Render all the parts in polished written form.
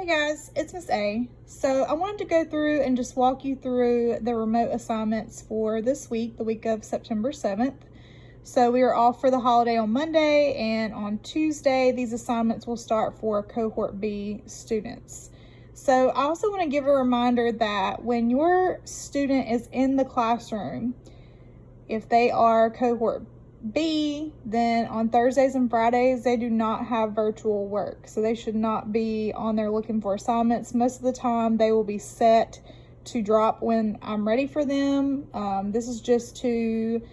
Hey guys, it's Miss A. So I wanted to go through and just walk you through the remote assignments for this week, the week of September 7th. So we are off for the holiday on Monday, and on Tuesday, these assignments will start for Cohort B students. So I also want to give a reminder that when your student is in the classroom, if they are Cohort B, then on Thursdays and Fridays, they do not have virtual work. So they should not be on there looking for assignments. Most of the time, they will be set to drop when I'm ready for them. This is just to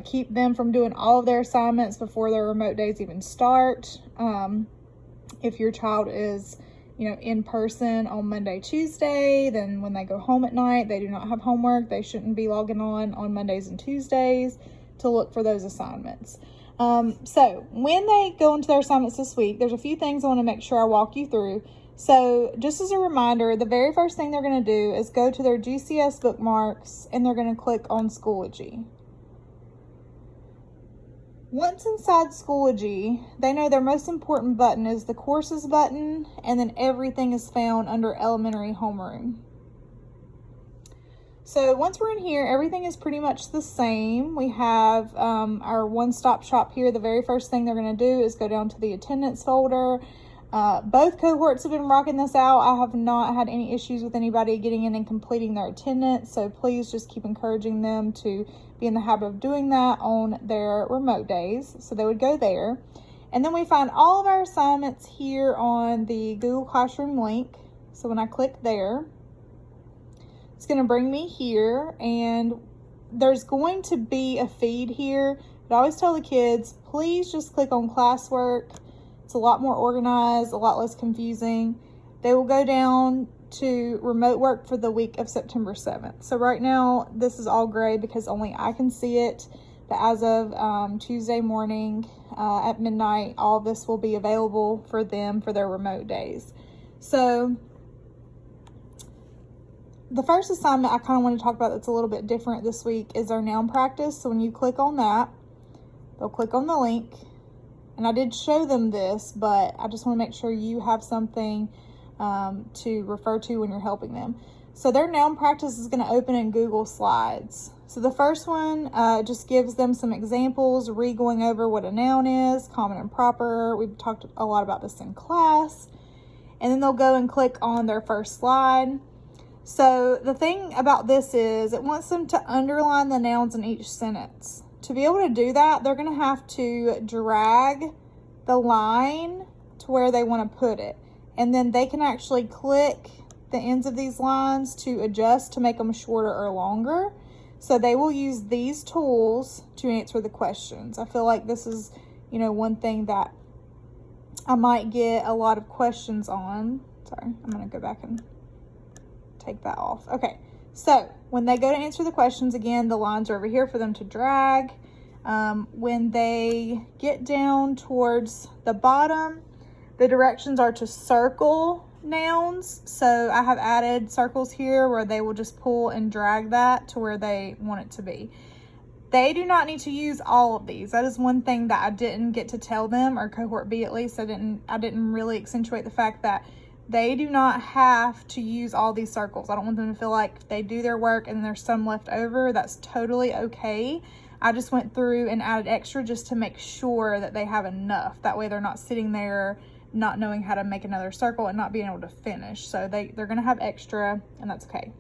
keep them from doing all of their assignments before their remote days even start. If your child is in person on Monday, Tuesday, then when they go home at night, they do not have homework. They shouldn't be logging on Mondays and Tuesdays to look for those assignments. So when they go into their assignments this week, there's a few things I want to make sure I walk you through. So just as a reminder, the very first thing they're going to do is go to their GCS bookmarks and they're going to click on Schoology. Once inside Schoology, they know their most important button is the Courses button, and then everything is found under Elementary Homeroom. So once we're in here, everything is pretty much the same. We have our one-stop shop here. The very first thing they're going to do is go down to the attendance folder. Both cohorts have been rocking this out. I have not had any issues with anybody getting in and completing their attendance, so please just keep encouraging them to be in the habit of doing that on their remote days. So they would go there. And then we find all of our assignments here on the Google Classroom link. So when I click there, it's going to bring me here, and there's going to be a feed here. But I always tell the kids, please just click on classwork. It's a lot more organized, a lot less confusing. They will go down to remote work for the week of September 7th. So right now, this is all gray because only I can see it. But as of Tuesday morning at midnight, all of this will be available for them for their remote days. So the first assignment I kind of want to talk about that's a little bit different this week is our noun practice. So when you click on that, they'll click on the link. And I did show them this, but I just want to make sure you have something to refer to when you're helping them. So their noun practice is going to open in Google Slides. So the first one just gives them some examples, going over what a noun is, common and proper. We've talked a lot about this in class. And then they'll go and click on their first slide. So the thing about this is it wants them to underline the nouns in each sentence. To be able to do that, they're going to have to drag the line to where they want to put it. And then they can actually click the ends of these lines to adjust to make them shorter or longer. So they will use these tools to answer the questions. I feel like this is, one thing that I might get a lot of questions on. Sorry, I'm going to go back and take that off. Okay, so when they go to answer the questions, again, the lines are over here for them to drag. When they get down towards the bottom, the directions are to circle nouns. So I have added circles here where they will just pull and drag that to where they want it to be. They do not need to use all of these. That is one thing that I didn't get to tell them, or Cohort B at least. I didn't really accentuate the fact that they do not have to use all these circles. I don't want them to feel like they do their work and there's some left over. That's totally okay. I just went through and added extra just to make sure that they have enough. That way they're not sitting there not knowing how to make another circle and not being able to finish. So they're going to have extra, and that's okay.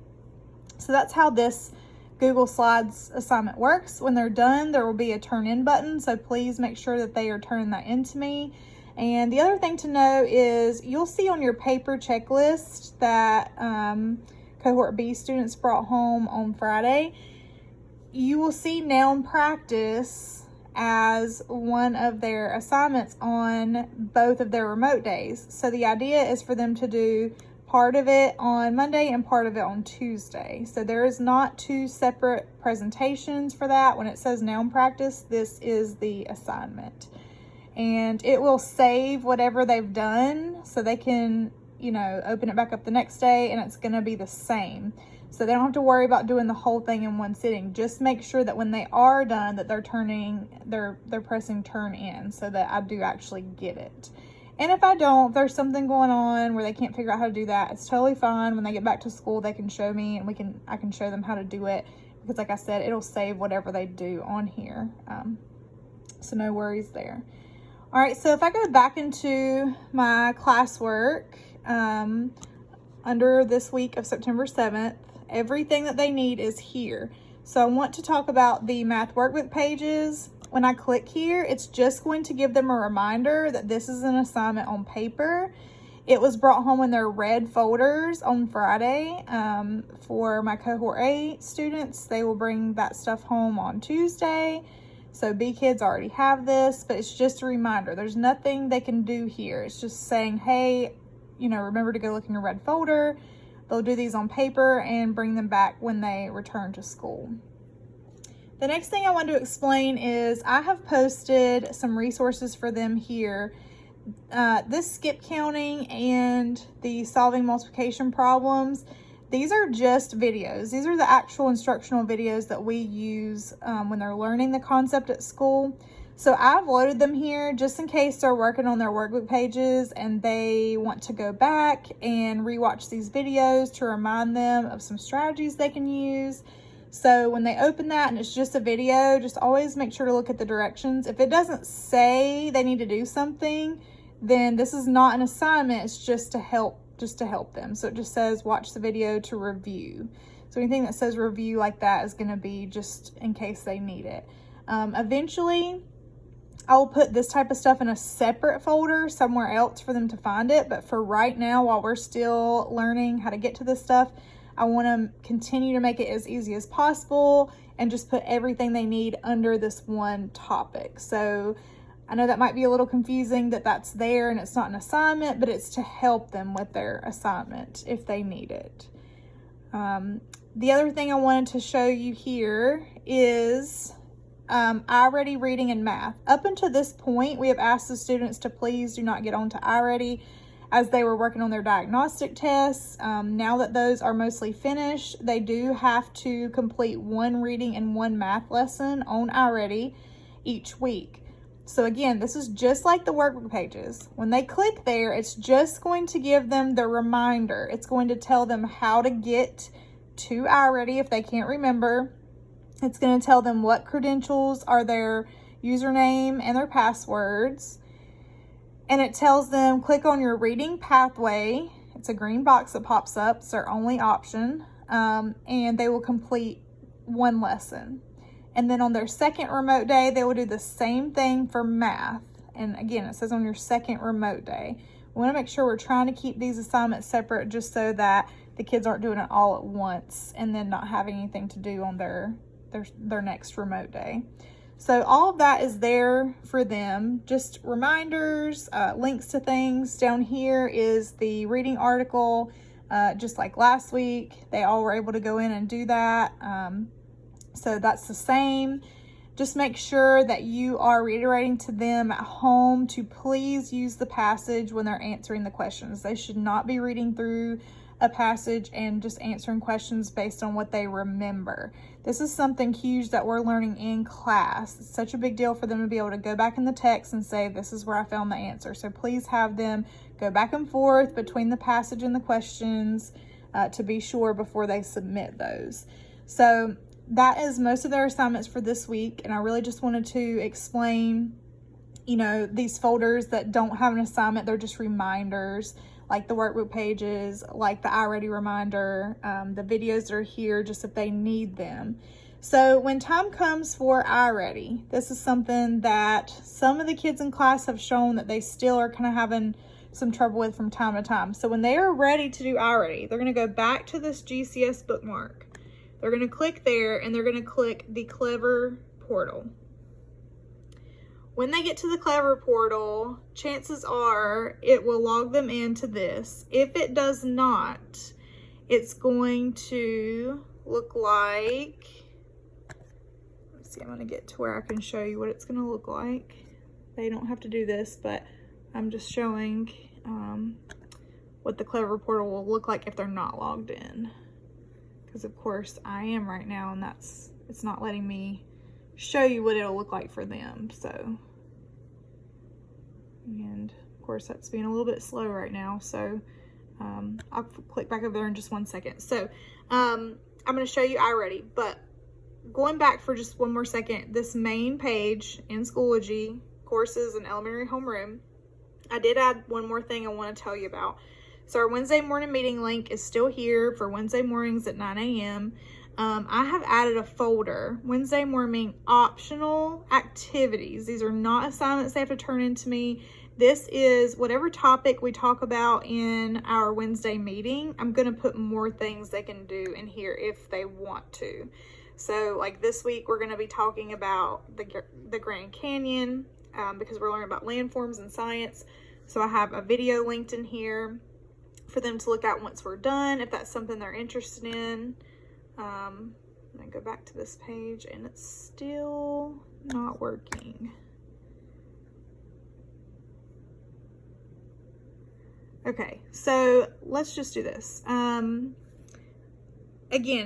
So that's how this Google Slides assignment works. When they're done, there will be a turn in button. So please make sure that they are turning that into me. And the other thing to know is you'll see on your paper checklist that Cohort B students brought home on Friday, you will see noun practice as one of their assignments on both of their remote days. So the idea is for them to do part of it on Monday and part of it on Tuesday. So there is not two separate presentations for that. When it says noun practice, this is the assignment. And it will save whatever they've done so they can, open it back up the next day, and it's going to be the same. So they don't have to worry about doing the whole thing in one sitting. Just make sure that when they are done that they're pressing turn in so that I do actually get it. And if I don't, if there's something going on where they can't figure out how to do that, it's totally fine. When they get back to school, they can show me, and I can show them how to do it, because like I said, it'll save whatever they do on here. So no worries there. All right, so if I go back into my classwork, under this week of September 7th, everything that they need is here. So I want to talk about the math workbook pages. When I click here, it's just going to give them a reminder that this is an assignment on paper. It was brought home in their red folders on Friday. For my cohort A students, they will bring that stuff home on Tuesday. So B kids already have this, but it's just a reminder. There's nothing they can do here. It's just saying, hey, you know, remember to go look in your red folder. They'll do these on paper and bring them back when they return to school. The next thing I want to explain is I have posted some resources for them here. This skip counting and the solving multiplication problems, these are just videos. These are the actual instructional videos that we use when they're learning the concept at school. So I've loaded them here just in case they're working on their workbook pages and they want to go back and rewatch these videos to remind them of some strategies they can use. So when they open that and it's just a video, just always make sure to look at the directions. If it doesn't say they need to do something, then this is not an assignment. It's just to help them. So it just says watch the video to review. So anything that says review like that is going to be just in case they need it. Eventually, I will put this type of stuff in a separate folder somewhere else for them to find it. But for right now, while we're still learning how to get to this stuff, I want to continue to make it as easy as possible and just put everything they need under this one topic. So I know that might be a little confusing that that's there and it's not an assignment, but it's to help them with their assignment if they need it. The other thing I wanted to show you here is iReady reading and math. Up until this point, we have asked the students to please do not get onto iReady as they were working on their diagnostic tests. Now that those are mostly finished, they do have to complete one reading and one math lesson on iReady each week. So again, this is just like the workbook pages. When they click there, it's just going to give them the reminder. It's going to tell them how to get to iReady if they can't remember. It's going to tell them what credentials are their username and their passwords. And it tells them click on your reading pathway. It's a green box that pops up. It's their only option. And they will complete one lesson. And then on their second remote day, they will do the same thing for math. And again, it says on your second remote day. We want to make sure we're trying to keep these assignments separate just so that the kids aren't doing it all at once and then not having anything to do on their next remote day. So all of that is there for them. Just reminders, links to things. Down here is the reading article, just like last week. They all were able to go in and do that. So that's the same. Just make sure that you are reiterating to them at home to please use the passage when they're answering the questions. They should not be reading through a passage and just answering questions based on what they remember. This is something huge that we're learning in class. It's such a big deal for them to be able to go back in the text and say, this is where I found the answer. So please have them go back and forth between the passage and the questions to be sure before they submit those. So that is most of their assignments for this week. And I really just wanted to explain, you know, these folders that don't have an assignment. They're just reminders, like the workbook pages, like the iReady reminder, the videos that are here just if they need them. So when time comes for iReady, this is something that some of the kids in class have shown that they still are kind of having some trouble with from time to time. So when they are ready to do iReady, they're going to go back to this GCS bookmark. They're going to click there and they're going to click the Clever portal. When they get to the Clever portal, chances are it will log them into this. If it does not, it's going to look like, let's see, I'm going to get to where I can show you what it's going to look like. They don't have to do this, but I'm just showing what the Clever portal will look like if they're not logged in. Because of course I am right now, and it's not letting me show you what it'll look like for them. So, and Of course, that's being a little bit slow right now, so I'll click back over there in just 1 second. So I'm going to show you iReady, but going back for just one more second, this main page in Schoology, courses and elementary homeroom, I did add one more thing I want to tell you about. So our Wednesday morning meeting link is still here for Wednesday mornings at 9 a.m. I have added a folder, Wednesday morning optional activities. These are not assignments they have to turn into me. This is whatever topic we talk about in our Wednesday meeting. I'm going to put more things they can do in here if they want to. So like this week, we're going to be talking about the Grand Canyon because we're learning about landforms and science. So I have a video linked in here for them to look at once we're done, if that's something they're interested in. I'm going to go back to this page and it's still not working. Okay, so let's just do this. Again,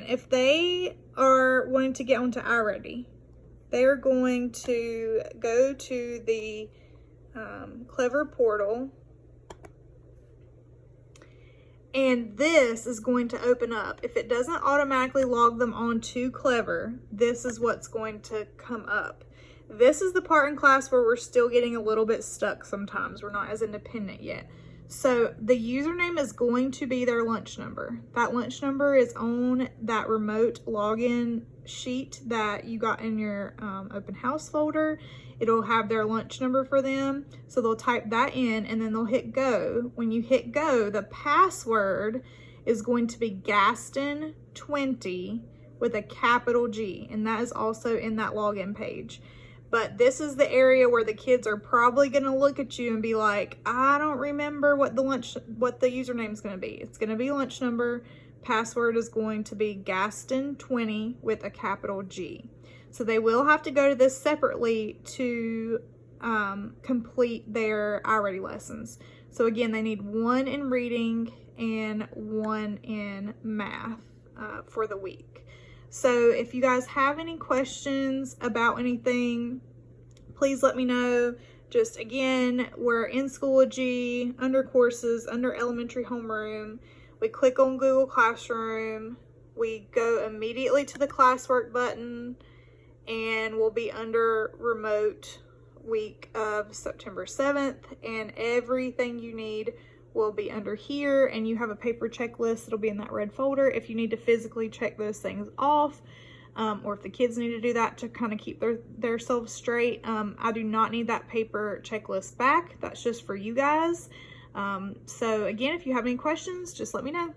if they are wanting to get onto iReady, they are going to go to the Clever portal, and this is going to open up. If it doesn't automatically log them on to Clever, this is what's going to come up. This is the part in class where we're still getting a little bit stuck sometimes. We're not as independent yet. So the username is going to be their lunch number. That lunch number is on that remote login sheet that you got in your open house folder. It'll have their lunch number for them. So they'll type that in and then they'll hit go. When you hit go, the password is going to be Gaston20 with a capital G. And that is also in that login page. But this is the area where the kids are probably going to look at you and be like, I don't remember what the username is going to be. It's going to be lunch number. Password is going to be Gaston20 with a capital G. So they will have to go to this separately to complete their iReady lessons. So again, they need 1 in reading and 1 in math for the week. So if you guys have any questions about anything, please let me know. Just again, we're in Schoology, under courses, under elementary homeroom. We click on Google Classroom. We go immediately to the classwork button, and we'll be under remote week of September 7th, and everything you need will be under here, and you have a paper checklist that'll be in that red folder if you need to physically check those things off, or if the kids need to do that to kind of keep their selves straight. I do not need that paper checklist back. That's just for you guys. So again, if you have any questions, just let me know.